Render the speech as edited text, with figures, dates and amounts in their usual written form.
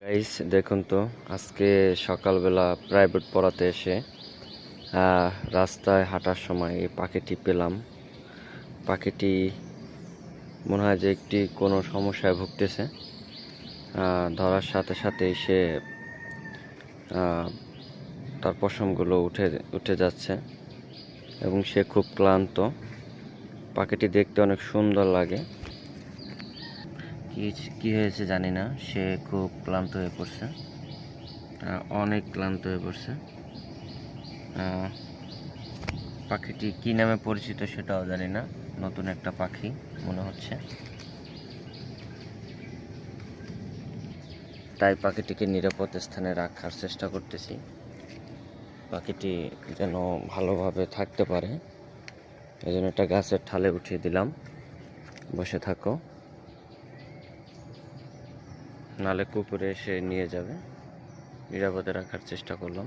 Guys দেখুন তো, আজকে সকালবেলা প্রাইভেট পড়াতে এসে রাস্তায় হাঁটার সময় এই পাখিটি পেলাম। পাখিটি মনে হয় যে একটি কোনো সমস্যায় ভুগতেছে। ধরার সাথে সাথেই সে তার পশমগুলো উঠে উঠে যাচ্ছে এবং সে খুব ক্লান্ত। পাখিটি দেখতে অনেক সুন্দর লাগে। কি হয়েছে জানি না, সে খুব ক্লান্ত হয়ে পড়ছে, অনেক ক্লান্ত হয়ে পড়ছে। পাখিটি কি নামে পরিচিত সেটাও জানি না, নতুন একটা পাখি মনে হচ্ছে। তাই পাখিটিকে নিরাপদ স্থানে রাখার চেষ্টা করতেছি। পাখিটি যেন ভালোভাবে থাকতে পারে, এই জন্য একটা গাছের ঠালে উঠিয়ে দিলাম, বসে থাকো, নালে কুকুরে এসে নিয়ে যাবে। নিরাপদে রাখার চেষ্টা করলাম।